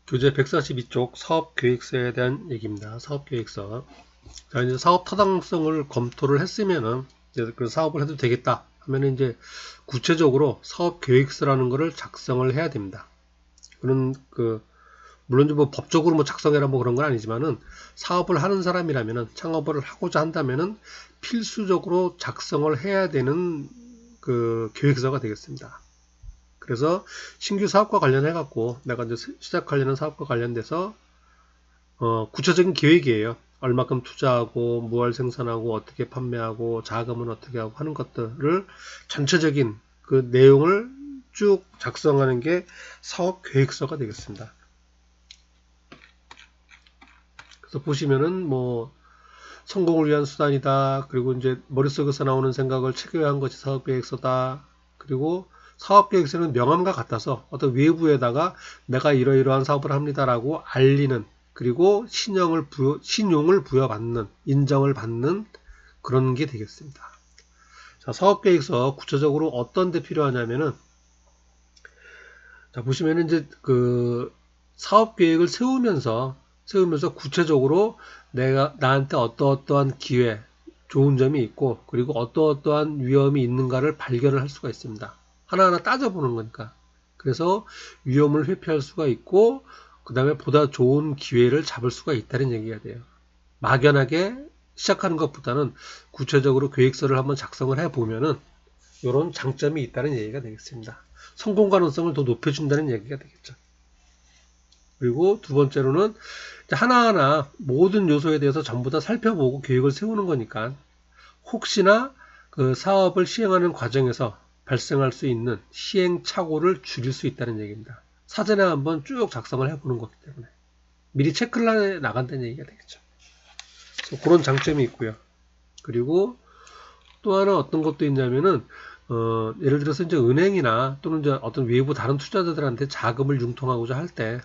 교재 142쪽 사업계획서에 대한 얘기입니다. 사업계획서. 자, 이제 사업 타당성을 검토를 했으면은, 이제 그 사업을 해도 되겠다 하면은 이제 구체적으로 사업계획서라는 것을 작성을 해야 됩니다. 그런, 물론 뭐 법적으로 뭐 작성해라 뭐 그런 건 아니지만은 사업을 하는 사람이라면은 창업을 하고자 한다면은 필수적으로 작성을 해야 되는 그 계획서가 되겠습니다. 그래서 신규 사업과 관련해 갖고 내가 이제 시작하려는 사업과 관련돼서 구체적인 계획이에요. 얼마큼 투자하고 무얼 생산하고 어떻게 판매하고 자금은 어떻게 하고 하는 것들을 전체적인 그 내용을 쭉 작성하는 게 사업 계획서가 되겠습니다. 그래서 보시면은 뭐 성공을 위한 수단이다. 그리고 이제 머릿속에서 나오는 생각을 체계화한 것이 사업계획서다. 그리고 사업계획서는 명함과 같아서 어떤 외부에다가 내가 이러이러한 사업을 합니다라고 알리는, 그리고 신용을 부여받는, 인정을 받는 그런 게 되겠습니다. 자, 사업계획서 구체적으로 어떤 데 필요하냐면은, 자, 보시면은 이제 그 사업계획을 세우면서 구체적으로 나한테 어떠어떠한 기회, 좋은 점이 있고, 그리고 어떠어떠한 위험이 있는가를 발견을 할 수가 있습니다. 하나하나 따져보는 거니까. 그래서 위험을 회피할 수가 있고, 그 다음에 보다 좋은 기회를 잡을 수가 있다는 얘기가 돼요. 막연하게 시작하는 것보다는 구체적으로 계획서를 한번 작성을 해보면은 이런 장점이 있다는 얘기가 되겠습니다. 성공 가능성을 더 높여준다는 얘기가 되겠죠. 그리고 두 번째로는 하나하나 모든 요소에 대해서 전부 다 살펴보고 계획을 세우는 거니까 혹시나 그 사업을 시행하는 과정에서 발생할 수 있는 시행착오를 줄일 수 있다는 얘기입니다. 사전에 한번 쭉 작성을 해보는 거기 때문에 미리 체크를 해 나간다는 얘기가 되겠죠. 그래서 그런 장점이 있고요. 그리고 또 하나 어떤 것도 있냐면은 예를 들어서 이제 은행이나 또는 이제 어떤 외부 다른 투자자들한테 자금을 융통하고자 할 때,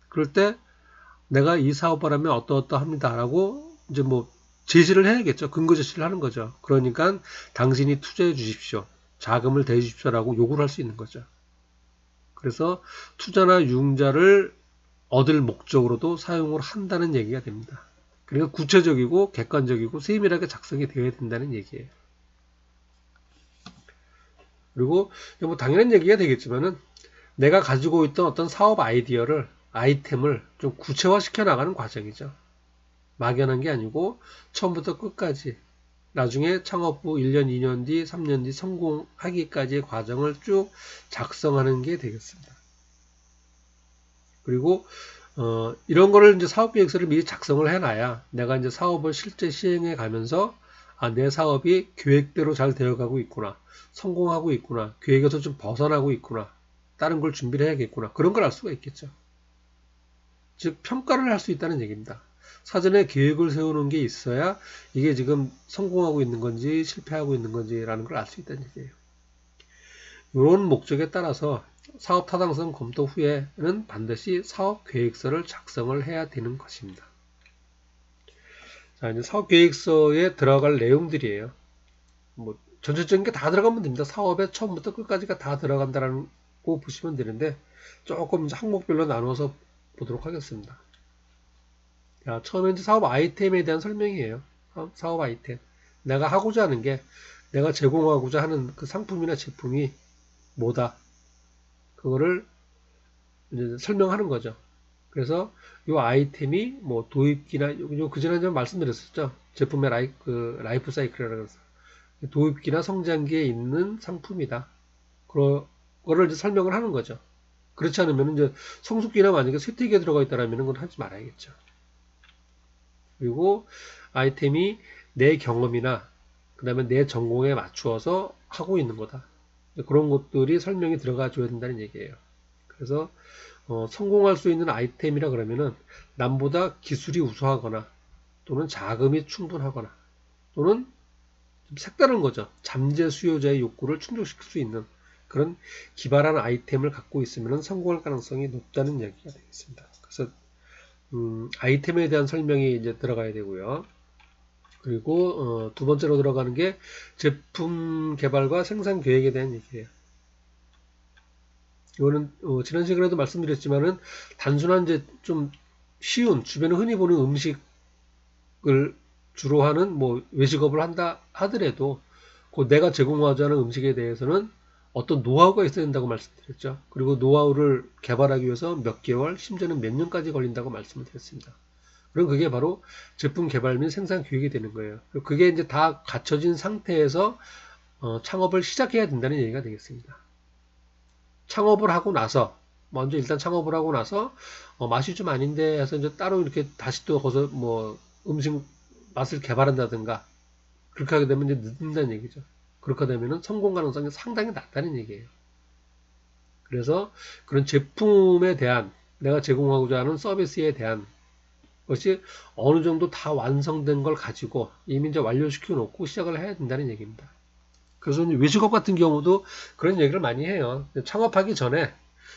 그럴 때 내가 이 사업을 하면 어떠어떠합니다라고 이제 뭐 제시를 해야겠죠. 근거 제시를 하는 거죠. 그러니까 당신이 투자해 주십시오. 자금을 대해 주십시오라고 요구를 할 수 있는 거죠. 그래서 투자나 융자를 얻을 목적으로도 사용을 한다는 얘기가 됩니다. 그러니까 구체적이고 객관적이고 세밀하게 작성이 되어야 된다는 얘기예요. 그리고 뭐 당연한 얘기가 되겠지만은 내가 가지고 있던 어떤 사업 아이템을 좀 구체화시켜 나가는 과정이죠. 막연한 게 아니고 처음부터 끝까지 나중에 창업 후 1년, 2년 뒤, 3년 뒤 성공하기까지의 과정을 쭉 작성하는 게 되겠습니다. 그리고 이런 거를 이제 사업계획서를 미리 작성을 해놔야 내가 이제 사업을 실제 시행해 가면서 내 사업이 계획대로 잘 되어가고 있구나, 성공하고 있구나, 계획에서 좀 벗어나고 있구나, 다른 걸 준비를 해야겠구나, 그런 걸 알 수가 있겠죠. 즉 평가를 할 수 있다는 얘기입니다. 사전에 계획을 세우는 게 있어야 이게 지금 성공하고 있는 건지 실패하고 있는 건지라는 걸 알 수 있다는 얘기예요. 이런 목적에 따라서 사업 타당성 검토 후에는 반드시 사업 계획서를 작성을 해야 되는 것입니다. 자, 이제 사업 계획서에 들어갈 내용들이에요. 뭐 전체적인 게 다 들어가면 됩니다. 사업의 처음부터 끝까지가 다 들어간다고 보시면 되는데 조금 항목별로 나눠서 보도록 하겠습니다. 자, 처음에 이제 사업 아이템에 대한 설명이에요. 사업 아이템. 내가 하고자 하는 게, 내가 제공하고자 하는 그 상품이나 제품이 뭐다. 그거를 이제 설명하는 거죠. 그래서 이 아이템이 뭐 도입기나, 요 그전에 좀 말씀드렸었죠. 제품의 라이프 사이클이라고 해서. 도입기나 성장기에 있는 상품이다. 그거를 이제 설명을 하는 거죠. 그렇지 않으면 이제 성숙기나 만약에 쇠퇴기에 들어가 있다라면 그건 하지 말아야겠죠. 그리고 아이템이 내 경험이나 그 다음에 내 전공에 맞추어서 하고 있는 거다. 그런 것들이 설명이 들어가 줘야 된다는 얘기예요. 그래서 성공할 수 있는 아이템이라 그러면은 남보다 기술이 우수하거나 또는 자금이 충분하거나 또는 좀 색다른 거죠. 잠재 수요자의 욕구를 충족시킬 수 있는 그런 기발한 아이템을 갖고 있으면 성공할 가능성이 높다는 얘기가 되겠습니다. 그래서 아이템에 대한 설명이 이제 들어가야 되고요. 그리고 두 번째로 들어가는 게 제품 개발과 생산 계획에 대한 얘기예요. 이거는 지난 시간에도 말씀드렸지만은 단순한 이제 좀 쉬운 주변에 흔히 보는 음식을 주로 하는 뭐 외식업을 한다 하더라도 그 내가 제공하자는 음식에 대해서는 어떤 노하우가 있어야 된다고 말씀드렸죠. 그리고 노하우를 개발하기 위해서 몇 개월, 심지어는 몇 년까지 걸린다고 말씀을 드렸습니다. 그럼 그게 바로 제품 개발 및 생산 기획이 되는 거예요. 그게 이제 다 갖춰진 상태에서 창업을 시작해야 된다는 얘기가 되겠습니다. 창업을 하고 나서 먼저 일단 창업을 하고 나서 맛이 좀 아닌데 해서 이제 따로 이렇게 다시 또 거기서 뭐 음식 맛을 개발한다든가 그렇게 하게 되면 이제 늦는다는 얘기죠. 그렇게 되면은 성공 가능성이 상당히 낮다는 얘기예요. 그래서 그런 제품에 대한 내가 제공하고자 하는 서비스에 대한 것이 어느 정도 다 완성된 걸 가지고 이미 이제 완료시켜 놓고 시작을 해야 된다는 얘기입니다. 그래서 외식업 같은 경우도 그런 얘기를 많이 해요. 창업하기 전에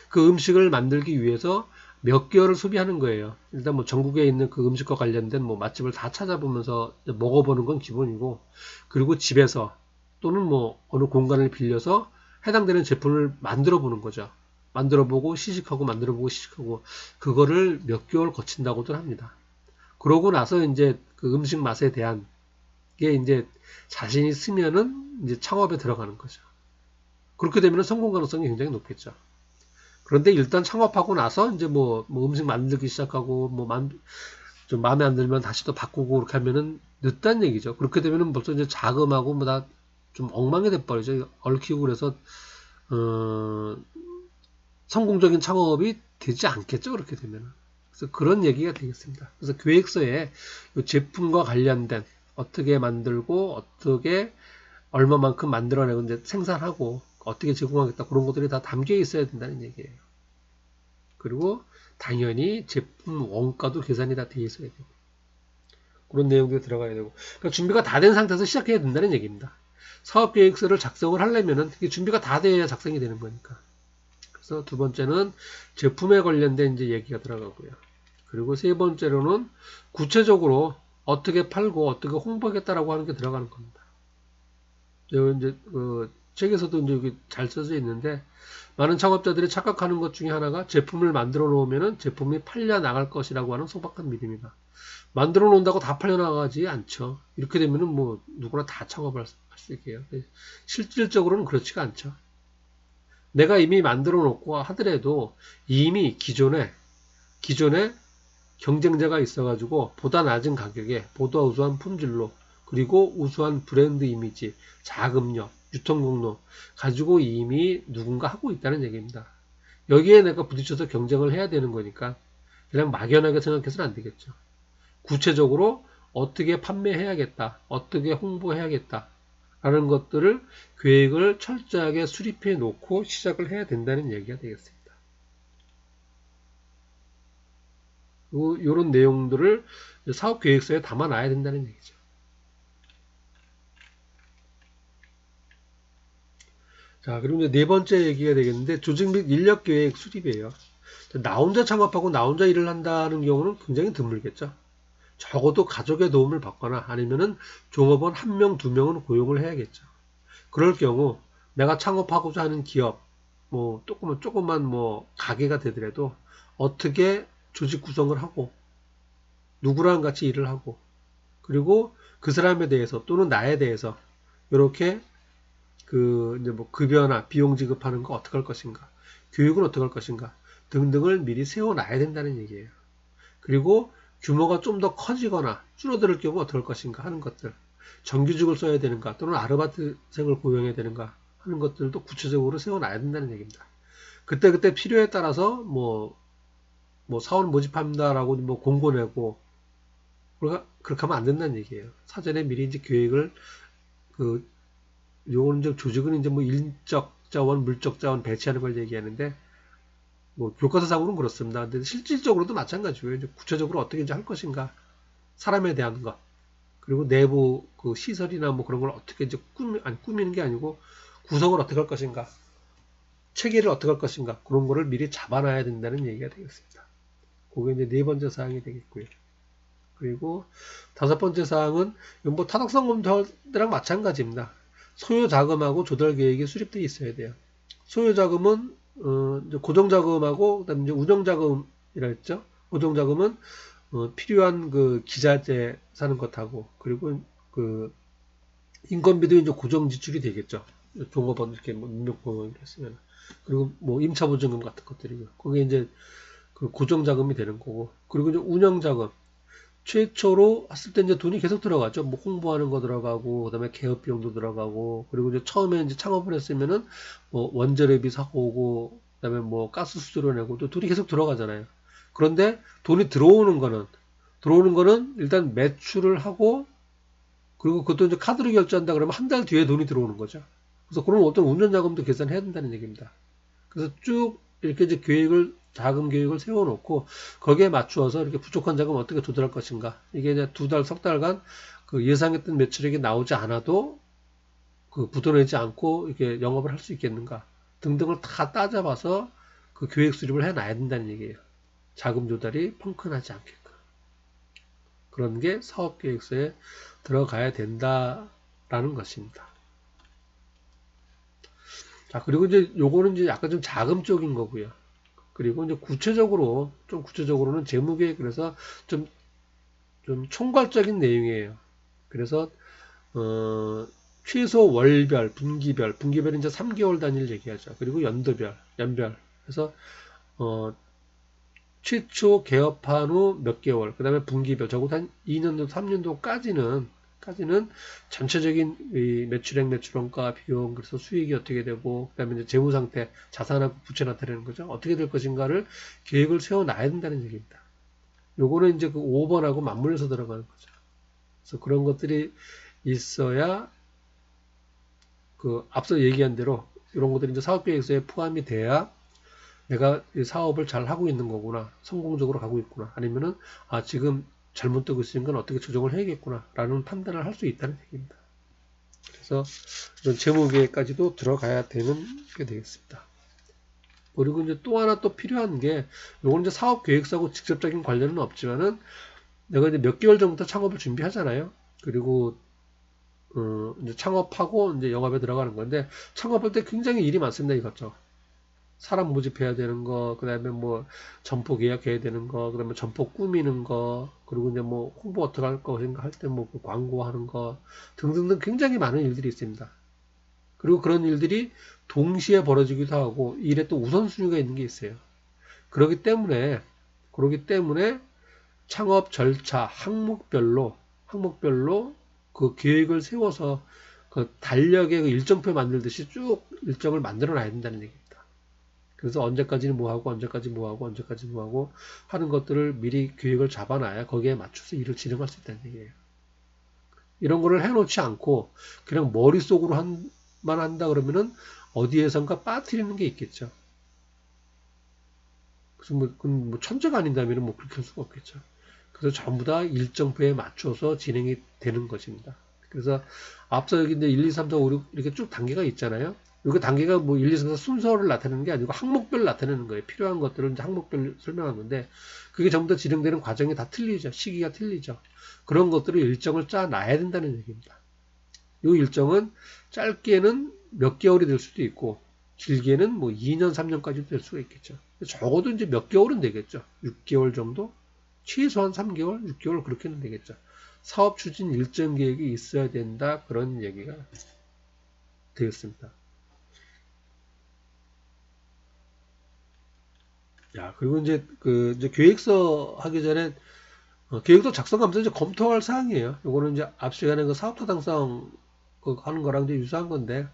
그 음식을 만들기 위해서 몇 개월을 소비하는 거예요. 일단 뭐 전국에 있는 그 음식과 관련된 뭐 맛집을 다 찾아보면서 먹어보는 건 기본이고, 그리고 집에서 또는 뭐 어느 공간을 빌려서 해당되는 제품을 만들어 보는 거죠. 만들어 보고 시식하고 만들어 보고 시식하고 그거를 몇 개월 거친다고들 합니다. 그러고 나서 이제 그 음식 맛에 대한 게 이제 자신이 쓰면은 이제 창업에 들어가는 거죠. 그렇게 되면 성공 가능성이 굉장히 높겠죠. 그런데 일단 창업하고 나서 이제 뭐 음식 만들기 시작하고 좀 마음에 안 들면 다시 또 바꾸고 그렇게 하면은 늦다는 얘기죠. 그렇게 되면은 벌써 이제 자금하고 뭐 다 좀 엉망이 돼버리죠. 얽히고 그래서 성공적인 창업이 되지 않겠죠. 그렇게 되면은. 그래서 그런 얘기가 되겠습니다. 그래서 계획서에 제품과 관련된 어떻게 만들고 어떻게 얼마만큼 만들어내고 이제 생산하고 어떻게 제공하겠다 그런 것들이 다 담겨 있어야 된다는 얘기예요. 그리고 당연히 제품 원가도 계산이 다 돼 있어야 되고 그런 내용들이 들어가야 되고 그러니까 준비가 다 된 상태에서 시작해야 된다는 얘기입니다. 사업계획서를 작성을 하려면은 이게 준비가 다 돼야 작성이 되는 거니까. 그래서 두 번째는 제품에 관련된 이제 얘기가 들어가고요. 그리고 세 번째로는 구체적으로 어떻게 팔고 어떻게 홍보하겠다라고 하는 게 들어가는 겁니다. 이제 그 책에서도 이제 여기 잘 써져 있는데 많은 창업자들이 착각하는 것 중에 하나가 제품을 만들어 놓으면은 제품이 팔려 나갈 것이라고 하는 소박한 믿음이다. 만들어 놓는다고 다 팔려 나가지 않죠. 이렇게 되면은 뭐 누구나 다 창업을 할 수 있게요. 실질적으로는 그렇지가 않죠. 내가 이미 만들어 놓고 하더라도 이미 기존에 경쟁자가 있어가지고 보다 낮은 가격에 보다 우수한 품질로 그리고 우수한 브랜드 이미지, 자금력, 유통경로 가지고 이미 누군가 하고 있다는 얘기입니다. 여기에 내가 부딪혀서 경쟁을 해야 되는 거니까 그냥 막연하게 생각해서는 안 되겠죠. 구체적으로 어떻게 판매해야겠다, 어떻게 홍보해야겠다 라는 것들을 계획을 철저하게 수립해 놓고 시작을 해야 된다는 얘기가 되겠습니다. 이런 내용들을 사업 계획서에 담아놔야 된다는 얘기죠. 자, 그리고 이제 네 번째 얘기가 되겠는데 조직 및 인력 계획 수립이에요. 나 혼자 창업하고 나 혼자 일을 한다는 경우는 굉장히 드물겠죠. 적어도 가족의 도움을 받거나 아니면은 종업원 한 명, 두 명은 고용을 해야겠죠. 그럴 경우 내가 창업하고자 하는 기업, 뭐 조금만 뭐 가게가 되더라도 어떻게 조직 구성을 하고 누구랑 같이 일을 하고 그리고 그 사람에 대해서 또는 나에 대해서 이렇게 그 이제 뭐 급여나 비용 지급하는 거 어떻게 할 것인가, 교육은 어떻게 할 것인가 등등을 미리 세워놔야 된다는 얘기예요. 그리고 규모가 좀 더 커지거나 줄어들 경우 어떻게 할 것인가 하는 것들, 정규직을 써야 되는가 또는 아르바이트생을 고용해야 되는가 하는 것들도 구체적으로 세워놔야 된다는 얘기입니다. 그때 필요에 따라서 뭐 사원 모집합니다라고 뭐 공고 내고 그렇게 하면 안 된다는 얘기예요. 사전에 미리 이제 계획을 그 요거는 이제 조직은 이제 뭐 인적 자원, 물적 자원 배치하는 걸 얘기하는데 뭐 교과서상으로는 그렇습니다. 근데 실질적으로도 마찬가지고요. 이제 구체적으로 어떻게 이제 할 것인가, 사람에 대한 거, 그리고 내부 그 시설이나 뭐 그런 걸 어떻게 이제 꾸미는 게 아니고 구성을 어떻게 할 것인가, 체계를 어떻게 할 것인가 그런 거를 미리 잡아놔야 된다는 얘기가 되겠습니다. 그게 이제 네 번째 사항이 되겠고요. 그리고 다섯 번째 사항은 뭐 타당성 검토랑 마찬가지입니다. 소요 자금하고 조달 계획이 수립되어 있어야 돼요. 소요 자금은 이제 고정자금하고 그다음에 이제 운영자금이라 했죠. 고정자금은 필요한 그 기자재 사는 것하고 그리고 그 인건비도 이제 고정 지출이 되겠죠. 종업원 이렇게 뭐 능력보험 이렇게 했으면 그리고 뭐 임차보증금 같은 것들이고 그게 이제 그 고정자금이 되는 거고 그리고 이제 운영자금 최초로 했을 때 이제 돈이 계속 들어가죠. 뭐 홍보하는 거 들어가고, 그다음에 개업 비용도 들어가고, 그리고 이제 처음에 이제 창업을 했으면은 뭐 원자료비 사고 오고, 그다음에 뭐 가스 수수료 내고 또 돈이 계속 들어가잖아요. 그런데 돈이 들어오는 거는 일단 매출을 하고, 그리고 그것도 이제 카드로 결제한다 그러면 한 달 뒤에 돈이 들어오는 거죠. 그래서 그런 어떤 운전 자금도 계산해야 된다는 얘기입니다. 그래서 쭉 이렇게 이제 자금 계획을 세워놓고 거기에 맞추어서 이렇게 부족한 자금 어떻게 조달할 것인가. 이게 이제 두 달, 석 달간 그 예상했던 매출액이 나오지 않아도 그 부도내지 않고 이렇게 영업을 할 수 있겠는가 등등을 다 따져봐서 그 계획 수립을 해놔야 된다는 얘기예요. 자금 조달이 펑크나지 않게끔. 그런 게 사업 계획서에 들어가야 된다라는 것입니다. 자, 그리고 이제 요거는 이제 약간 좀 자금 쪽인 거고요. 그리고 이제 구체적으로는 재무계획 그래서 좀, 좀 총괄적인 내용이에요. 그래서, 최소 월별, 분기별은 이제 3개월 단위를 얘기하죠. 그리고 연별. 그래서, 어, 최초 개업한 후 몇 개월, 그 다음에 분기별, 적어도 한 2년도, 3년도까지는 전체적인 이 매출원가 비용, 그래서 수익이 어떻게 되고, 그 다음에 이제 재무 상태, 자산하고 부채 나타내는 거죠. 어떻게 될 것인가를 계획을 세워놔야 된다는 얘기입니다. 요거는 이제 그 5번하고 맞물려서 들어가는 거죠. 그래서 그런 것들이 있어야 그 앞서 얘기한 대로 이런 것들이 이제 사업계획서에 포함이 돼야 내가 이 사업을 잘 하고 있는 거구나. 성공적으로 가고 있구나. 아니면은, 지금 잘못되고 있으니까 어떻게 조정을 해야겠구나. 라는 판단을 할 수 있다는 얘기입니다. 그래서 이런 재무계획까지도 들어가야 되는 게 되겠습니다. 그리고 이제 또 하나 또 필요한 게, 요건 이제 사업계획서하고 직접적인 관련은 없지만은, 내가 이제 몇 개월 전부터 창업을 준비하잖아요. 그리고, 이제 창업하고 이제 영업에 들어가는 건데, 창업할 때 굉장히 일이 많습니다, 이것저것. 사람 모집해야 되는 거, 그 다음에 뭐, 점포 계약해야 되는 거, 그 다음에 점포 꾸미는 거, 그리고 이제 뭐, 홍보 어떻게 할 것인가 할 때 뭐, 그 광고하는 거, 등등등 굉장히 많은 일들이 있습니다. 그리고 그런 일들이 동시에 벌어지기도 하고, 일에 또 우선순위가 있는 게 있어요. 그렇기 때문에 창업 절차, 항목별로 그 계획을 세워서 그 달력의 그 일정표 만들듯이 쭉 일정을 만들어 놔야 된다는 얘기입니다. 그래서 언제까지는 뭐하고 언제까지 뭐하고 언제까지 뭐하고 하는 것들을 미리 계획을 잡아놔야 거기에 맞춰서 일을 진행할 수 있다는 얘기예요. 이런 거를 해놓지 않고 그냥 머릿속으로 만 한다 그러면은 어디에선가 빠뜨리는 게 있겠죠. 그래서 그건 뭐 천재가 아닌다면 뭐 그렇게 할 수가 없겠죠. 그래서 전부 다 일정표에 맞춰서 진행이 되는 것입니다. 그래서 앞서 여기 이제 1, 2, 3, 4, 5, 6 이렇게 쭉 단계가 있잖아요. 이거 단계가 뭐 1, 2, 3, 4 순서를 나타내는 게 아니고 항목별 나타내는 거예요. 필요한 것들을 이제 항목별 설명한 건데 그게 전부 다 진행되는 과정이 다 틀리죠. 시기가 틀리죠. 그런 것들을 일정을 짜놔야 된다는 얘기입니다. 이 일정은 짧게는 몇 개월이 될 수도 있고 길게는 뭐 2년, 3년까지도 될 수가 있겠죠. 적어도 이제 몇 개월은 되겠죠. 6개월 정도? 최소한 3개월, 6개월 그렇게는 되겠죠. 사업 추진 일정 계획이 있어야 된다. 그런 얘기가 되겠습니다. 야, 그리고 이제 계획서 하기 전에 계획서 작성하면서 이제 검토할 사항이에요. 요거는 이제 앞 시간에 그 사업 타당성 하는 거랑 이제 유사한 건데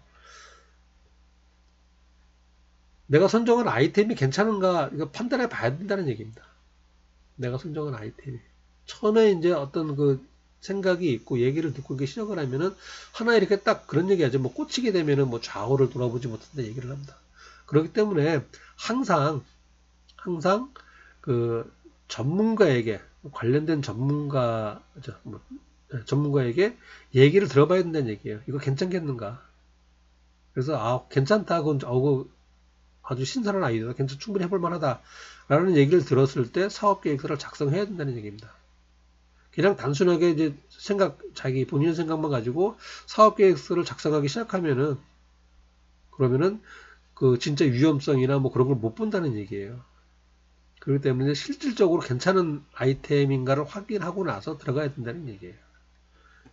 내가 선정한 아이템이 괜찮은가 이거 판단해 봐야 된다는 얘기입니다. 내가 선정한 아이템이 처음에 이제 어떤 그 생각이 있고 얘기를 듣고 이렇게 시작을 하면은 하나 이렇게 딱 그런 얘기하죠. 뭐 꽂히게 되면은 뭐 좌우를 돌아보지 못한다 얘기를 합니다. 그렇기 때문에 항상 그 전문가에게 관련된 전문가에게 얘기를 들어봐야 된다는 얘기예요. 이거 괜찮겠는가? 그래서 괜찮다. 그건 아주 신선한 아이디어다. 충분히 해볼 만하다. 라는 얘기를 들었을 때 사업 계획서를 작성해야 된다는 얘기입니다. 그냥 단순하게 이제 자기 본인 생각만 가지고 사업 계획서를 작성하기 시작하면은 그러면은 그 진짜 위험성이나 뭐 그런 걸 못 본다는 얘기예요. 그렇기 때문에 실질적으로 괜찮은 아이템인가를 확인하고 나서 들어가야 된다는 얘기예요.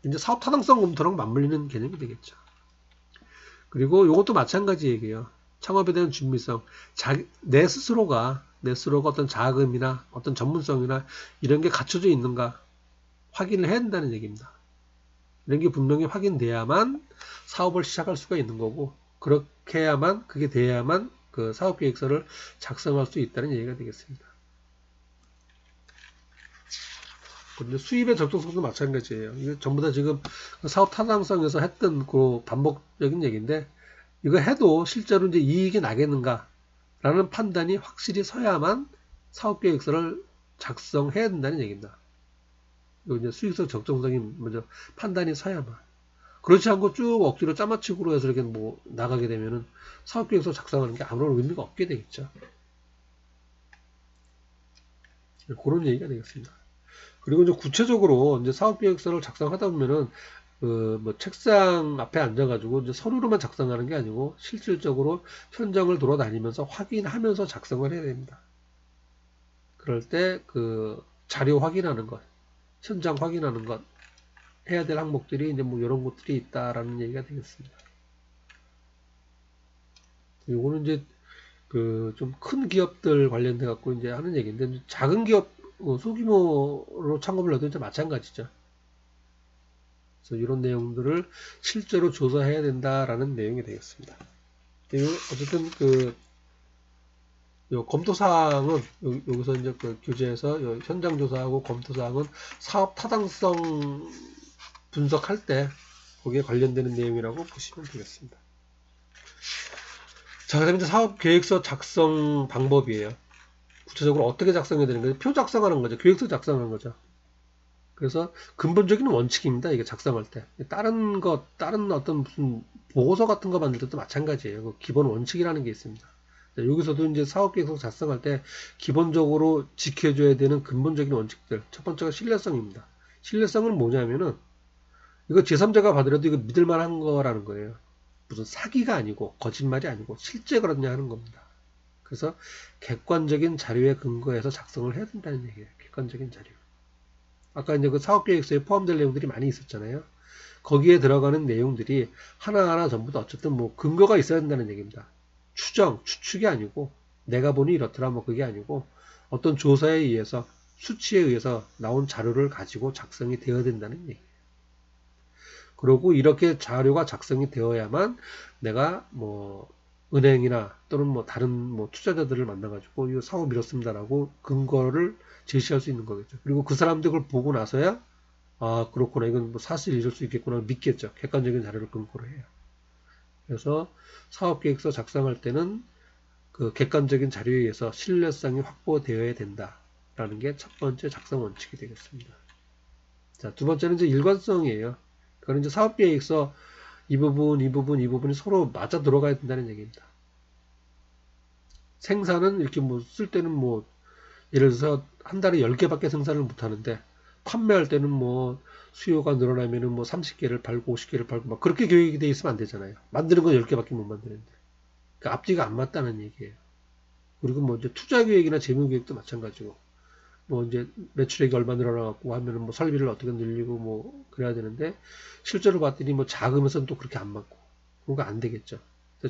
이제 사업 타당성 검토랑 맞물리는 개념이 되겠죠. 그리고 이것도 마찬가지 얘기예요. 창업에 대한 준비성. 내 스스로가 어떤 자금이나 어떤 전문성이나 이런 게 갖춰져 있는가 확인을 해야 된다는 얘기입니다. 이런 게 분명히 확인돼야만 사업을 시작할 수가 있는 거고, 그렇게 해야만, 그게 돼야만 그 사업계획서를 작성할 수 있다는 얘기가 되겠습니다. 그런데 수입의 적정성도 마찬가지예요. 이게 전부 다 지금 사업 타당성에서 했던 그 반복적인 얘기인데, 이거 해도 실제로 이제 이익이 나겠는가라는 판단이 확실히 서야만 사업계획서를 작성해야 된다는 얘기입니다. 이거 이제 수익성 적정성이 먼저 판단이 서야만. 그렇지 않고 쭉 억지로 짜맞추기로 해서 이렇게 뭐 나가게 되면은 사업계획서 작성하는 게 아무런 의미가 없게 되겠죠. 그런 얘기가 되겠습니다. 그리고 이제 구체적으로 이제 사업계획서를 작성하다 보면은 그 뭐 책상 앞에 앉아가지고 이제 서류로만 작성하는 게 아니고 실질적으로 현장을 돌아다니면서 확인하면서 작성을 해야 됩니다. 그럴 때 그 자료 확인하는 것, 현장 확인하는 것 해야 될 항목들이 이제 뭐 이런 것들이 있다라는 얘기가 되겠습니다. 요거는 이제 그 좀 큰 기업들 관련돼 갖고 이제 하는 얘기인데 작은 기업 소규모로 창업을 해도 이제 마찬가지죠. 그래서 이런 내용들을 실제로 조사해야 된다라는 내용이 되겠습니다. 어쨌든 그 검토 사항은 여기서 이제 그 교재에서 현장 조사하고 검토 사항은 사업 타당성 분석할 때 거기에 관련되는 내용이라고 보시면 되겠습니다. 자, 그다음에 이제 사업 계획서 작성 방법이에요. 구체적으로 어떻게 작성해야 되는 거죠? 표 작성하는 거죠. 계획서 작성하는 거죠. 그래서 근본적인 원칙입니다. 이게 작성할 때. 다른 어떤 무슨 보고서 같은 거 만들 때도 마찬가지예요. 그 기본 원칙이라는 게 있습니다. 여기서도 이제 사업계획서 작성할 때 기본적으로 지켜줘야 되는 근본적인 원칙들. 첫 번째가 신뢰성입니다. 신뢰성은 뭐냐면은 이거 제3자가 받으려도 이거 믿을만한 거라는 거예요. 무슨 사기가 아니고 거짓말이 아니고 실제 그렇냐 하는 겁니다. 그래서 객관적인 자료에 근거해서 작성을 해야 된다는 얘기예요. 객관적인 자료. 아까 이제 그 사업계획서에 포함될 내용들이 많이 있었잖아요. 거기에 들어가는 내용들이 하나하나 전부 다 어쨌든 뭐 근거가 있어야 된다는 얘기입니다. 추측이 아니고 내가 보니 이렇더라 뭐 그게 아니고 어떤 조사에 의해서 수치에 의해서 나온 자료를 가지고 작성이 되어야 된다는 얘기예요. 그리고 이렇게 자료가 작성이 되어야만 내가 뭐 은행이나 또는 뭐 다른 뭐 투자자들을 만나가지고 이 사업 이렇습니다라고 근거를 제시할 수 있는 거겠죠. 그리고 그 사람들 을 보고 나서야 아 그렇구나 이건 뭐 사실 이럴 수 있겠구나 믿겠죠. 객관적인 자료를 근거로 해요. 그래서 사업계획서 작성할 때는 그 객관적인 자료에 의해서 신뢰성이 확보되어야 된다라는 게 첫 번째 작성 원칙이 되겠습니다. 자, 두 번째는 이제 일관성이에요. 그건 이제 사업계획서 이 부분이 서로 맞아 들어가야 된다는 얘기입니다. 생산은 이렇게 뭐 쓸 때는 뭐 예를 들어서 한 달에 10개밖에 생산을 못 하는데 판매할 때는 뭐 수요가 늘어나면은 뭐 30개를 팔고 50개를 팔고 막 그렇게 계획이 돼 있으면 안 되잖아요. 만드는 건 10개밖에 못 만드는데. 그러니까 앞뒤가 안 맞다는 얘기예요. 그리고 뭐 이제 투자 계획이나 재무 계획도 마찬가지고 뭐 이제 매출액이 얼마 늘어나갖고 하면은 뭐 설비를 어떻게 늘리고 뭐 그래야 되는데 실제로 봤더니 뭐 자금에서는 또 그렇게 안 맞고 그러니까 안 되겠죠.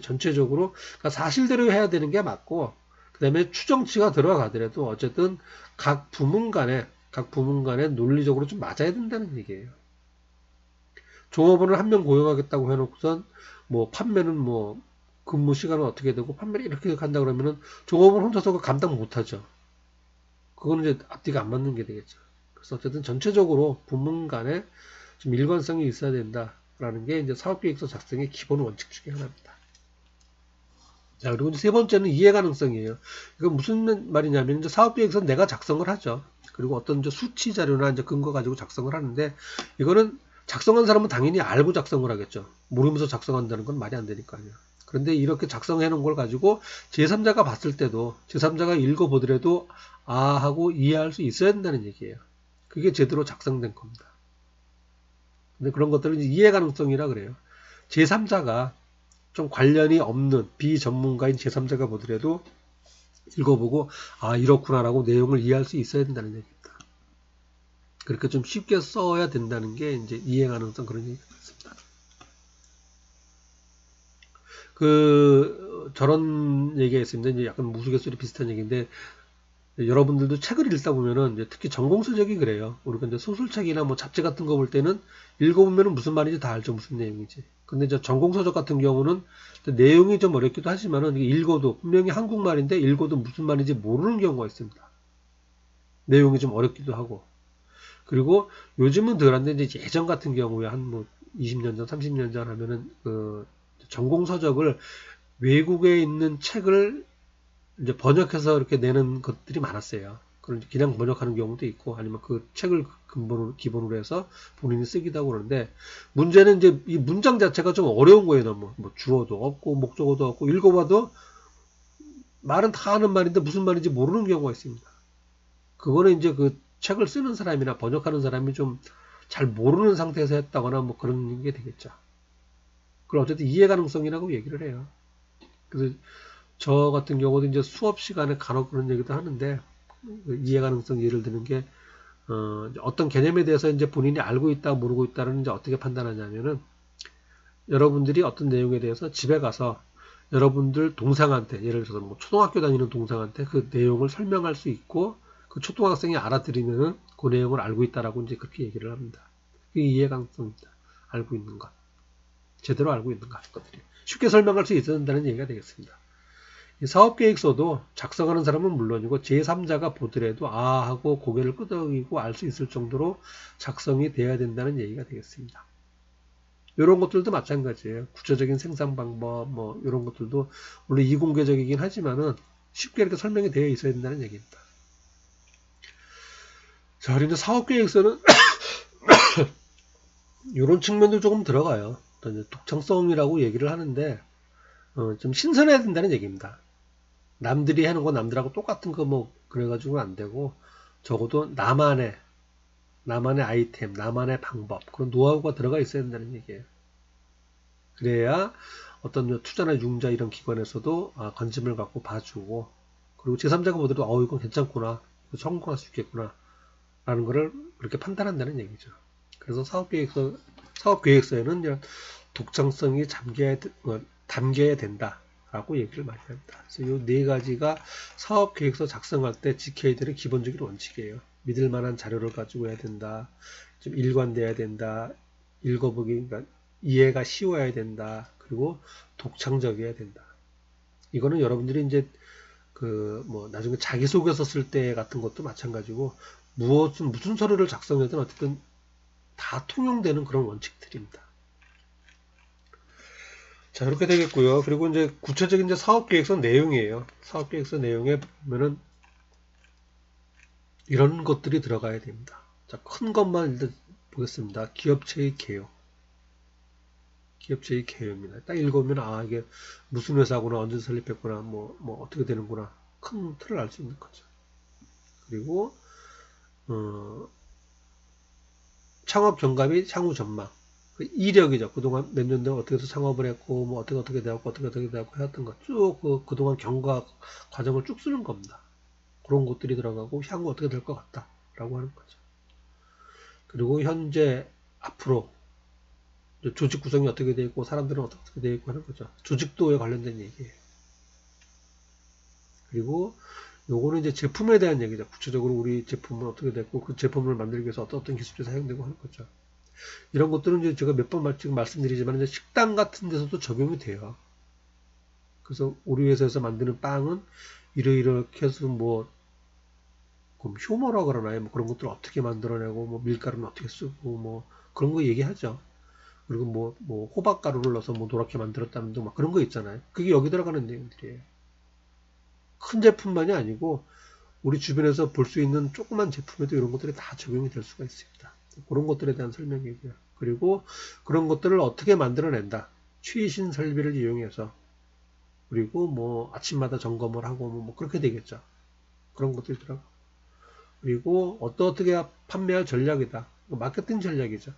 전체적으로 그러니까 사실대로 해야 되는 게 맞고 그 다음에 추정치가 들어가더라도 어쨌든 각 부문 간에 논리적으로 좀 맞아야 된다는 얘기예요. 종업원을 한 명 고용하겠다고 해놓고선 뭐 판매는 뭐 근무 시간은 어떻게 되고 판매를 이렇게 간다 그러면은 종업원 혼자서 그 감당 못하죠. 그거는 이제 앞뒤가 안 맞는 게 되겠죠. 그래서 어쨌든 전체적으로 부문 간에 좀 일관성이 있어야 된다라는 게 이제 사업계획서 작성의 기본 원칙 중에 하나입니다. 자, 그리고 이제 세 번째는 이해 가능성이에요. 이건 무슨 말이냐면 이제 사업계획서 내가 작성을 하죠. 그리고 어떤 이제 수치 자료나 이제 근거 가지고 작성을 하는데 이거는 작성한 사람은 당연히 알고 작성을 하겠죠. 모르면서 작성한다는 건 말이 안 되니까요. 그런데 이렇게 작성해 놓은 걸 가지고 제3자가 봤을 때도 제3자가 읽어보더라도 아 하고 이해할 수 있어야 된다는 얘기예요. 그게 제대로 작성된 겁니다. 근데 그런 것들은 이해 가능성이라 그래요. 제3자가 좀 관련이 없는 비전문가인 제3자가 보더라도 읽어보고 아 이렇구나라고 내용을 이해할 수 있어야 된다는 얘기입니다. 그렇게 좀 쉽게 써야 된다는 게 이제 이해 가능성 그런 얘기 같습니다. 저런 얘기가 있습니다. 이제 약간 무속의소리 비슷한 얘기인데 여러분들도 책을 읽다 보면은 이제 특히 전공서적이 그래요. 우리가 이제 소설책이나 뭐 잡지 같은 거 볼 때는 읽어보면은 무슨 말인지 다 알죠. 무슨 내용인지. 근데 이제 전공서적 같은 경우는 내용이 좀 어렵기도 하지만은 읽어도 분명히 한국말인데 읽어도 무슨 말인지 모르는 경우가 있습니다. 내용이 좀 어렵기도 하고. 그리고 요즘은 덜한데 이제 예전 같은 경우에 한 뭐 20년 전, 30년 전 하면은 전공서적을 외국에 있는 책을 이제 번역해서 이렇게 내는 것들이 많았어요. 그냥 번역하는 경우도 있고 아니면 그 책을 기본으로 해서 본인이 쓰기도 하고 그러는데 문제는 이제 이 문장 자체가 좀 어려운 거예요. 너무 뭐 주어도 없고 목적어도 없고 읽어봐도 말은 다 하는 말인데 무슨 말인지 모르는 경우가 있습니다. 그거는 이제 그 책을 쓰는 사람이나 번역하는 사람이 좀 잘 모르는 상태에서 했다거나 뭐 그런 게 되겠죠. 그걸 어쨌든 이해 가능성이라고 얘기를 해요. 그래서 저 같은 경우도 이제 수업 시간에 간혹 그런 얘기도 하는데 이해 가능성 예를 드는 게 어떤 개념에 대해서 이제 본인이 알고 있다 모르고 있다는 이제 어떻게 판단하냐면은 여러분들이 어떤 내용에 대해서 집에 가서 여러분들 동생한테 예를 들어서 뭐 초등학교 다니는 동생한테 그 내용을 설명할 수 있고 그 초등학생이 알아들으면은 그 내용을 알고 있다라고 이제 그렇게 얘기를 합니다. 그게 이해 가능성입니다. 알고 있는 것, 제대로 알고 있는 것들이 쉽게 설명할 수 있어야 된다는 얘기가 되겠습니다. 사업계획서도 작성하는 사람은 물론이고 제3자가 보더라도 아 하고 고개를 끄덕이고 알 수 있을 정도로 작성이 돼야 된다는 얘기가 되겠습니다. 이런 것들도 마찬가지예요. 구체적인 생산 방법 뭐 이런 것들도 물론 이공개적이긴 하지만은 쉽게 이렇게 설명이 되어 있어야 된다는 얘기입니다. 자, 그리고 사업계획서는 이런 측면도 조금 들어가요. 독창성이라고 얘기를 하는데 좀 신선해야 된다는 얘기입니다. 남들이 하는 거 남들하고 똑같은 거 뭐 그래가지고는 안 되고 적어도 나만의 아이템, 나만의 방법 그런 노하우가 들어가 있어야 된다는 얘기예요. 그래야 어떤 투자나 융자 이런 기관에서도 관심을 갖고 봐주고 그리고 제3자가 보더라도 이건 괜찮구나 이거 성공할 수 있겠구나 라는 거를 그렇게 판단한다는 얘기죠. 그래서 사업계획서에는 이런 독창성이 담겨야 된다라고 얘기를 많이 합니다. 그래서 이 네 가지가 사업계획서 작성할 때 지켜야 되는 기본적인 원칙이에요. 믿을 만한 자료를 가지고 해야 된다. 좀 일관돼야 된다. 읽어보기, 그러니까 이해가 쉬워야 된다. 그리고 독창적이어야 된다. 이거는 여러분들이 이제 나중에 자기소개서 쓸 때 같은 것도 마찬가지고 무슨 서류를 작성하든 어쨌든 다 통용되는 그런 원칙들입니다. 자, 이렇게 되겠고요. 그리고 이제 구체적인 이제 사업계획서 내용이에요. 사업계획서 내용에 보면은 이런 것들이 들어가야 됩니다. 자, 큰 것만 일단 보겠습니다. 기업체의 개요. 기업체의 개요입니다. 딱 읽으면 이게 무슨 회사구나, 언제 설립했구나, 뭐 어떻게 되는구나. 큰 틀을 알 수 있는 거죠. 그리고 창업 경과 및 향후 전망. 그 이력이죠. 그동안 몇 년 동안 어떻게 해서 창업을 했고, 뭐 어떻게 되었고, 해왔던 것. 그동안 경과 과정을 쭉 쓰는 겁니다. 그런 것들이 들어가고, 향후 어떻게 될 것 같다. 라고 하는 거죠. 그리고 현재, 앞으로, 조직 구성이 어떻게 되어 있고, 사람들은 어떻게 되어 있고 하는 거죠. 조직도에 관련된 얘기예요. 그리고, 요거는 이제 제품에 대한 얘기죠. 구체적으로 우리 제품은 어떻게 됐고, 그 제품을 만들기 위해서 어떤 기술이 사용되고 하는 거죠. 이런 것들은 이제 제가 몇 번 지금 말씀드리지만 이제 식당 같은 데서도 적용이 돼요. 그래서 우리 회사에서 만드는 빵은 이렇게 해서 효모라 그러나요? 뭐 그런 것들을 어떻게 만들어내고 뭐 밀가루는 어떻게 쓰고 뭐 그런 거 얘기하죠. 그리고 호박가루를 넣어서 노랗게 만들었다는 등 막 그런 거 있잖아요. 그게 여기 들어가는 내용들이에요. 큰 제품만이 아니고 우리 주변에서 볼 수 있는 조그만 제품에도 이런 것들이 다 적용이 될 수가 있습니다. 그런 것들에 대한 설명이고요. 그리고 그런 것들을 어떻게 만들어낸다. 최신 설비를 이용해서 그리고 아침마다 점검을 하고 그렇게 되겠죠. 그런 것들이 들어가. 그리고 어떻게 판매할 전략이다. 마케팅 전략이죠.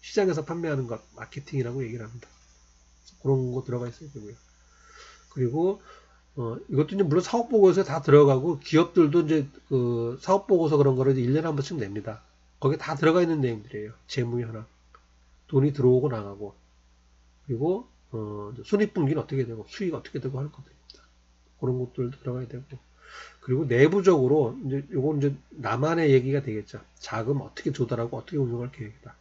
시장에서 판매하는 것, 마케팅이라고 얘기를 합니다. 그런 거 들어가 있어야 되고요. 그리고 이것도 이제 물론 사업보고서에 다 들어가고 기업들도 이제 그 사업보고서 그런 거를 1년에 한 번씩 냅니다. 거기에 다 들어가 있는 내용들이에요. 재무 현황, 돈이 들어오고 나가고, 그리고 손익분기는 어떻게 되고 수익 어떻게 되고 하는 것들입니다. 그런 것들도 들어가야 되고, 그리고 내부적으로 이제 요건 이제 나만의 얘기가 되겠죠. 자금 어떻게 조달하고 어떻게 운용할 계획이다.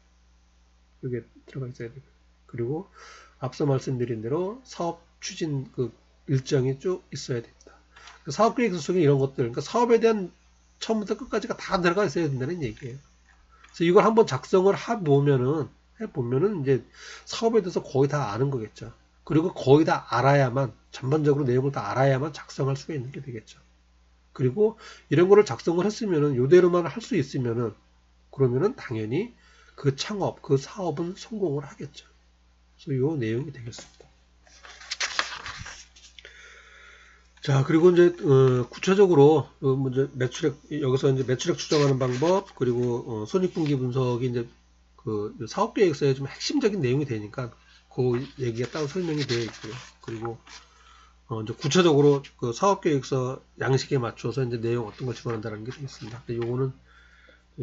이게 들어가 있어야 되고, 그리고 앞서 말씀드린 대로 사업 추진 그 일정이 쭉 있어야 됩니다. 그 사업 계획서 속에 이런 것들, 그러니까 사업에 대한 처음부터 끝까지가 다 들어가 있어야 된다는 얘기예요. 그래서 이걸 한번 작성을 해보면은 이제 사업에 대해서 거의 다 아는 거겠죠. 그리고 거의 다 알아야만, 전반적으로 내용을 다 알아야만 작성할 수가 있는 게 되겠죠. 그리고 이런 거를 작성을 했으면은, 요대로만 할 수 있으면은, 그러면은 당연히 그 창업, 그 사업은 성공을 하겠죠. 그래서 요 내용이 되겠습니다. 자, 그리고 이제 구체적으로 이제 매출액, 여기서 이제 매출액 추정하는 방법, 그리고 손익분기 분석이 이제 그 사업계획서에 좀 핵심적인 내용이 되니까 그 얘기가 따로 설명이 되어 있고요. 그리고 이제 구체적으로 그 사업계획서 양식에 맞춰서 이제 내용 어떤 걸 집어넣는다는 게 되겠습니다. 근데 요거는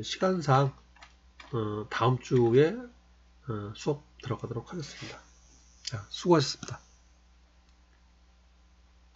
시간상 다음 주에 수업 들어가도록 하겠습니다. 자, 수고하셨습니다.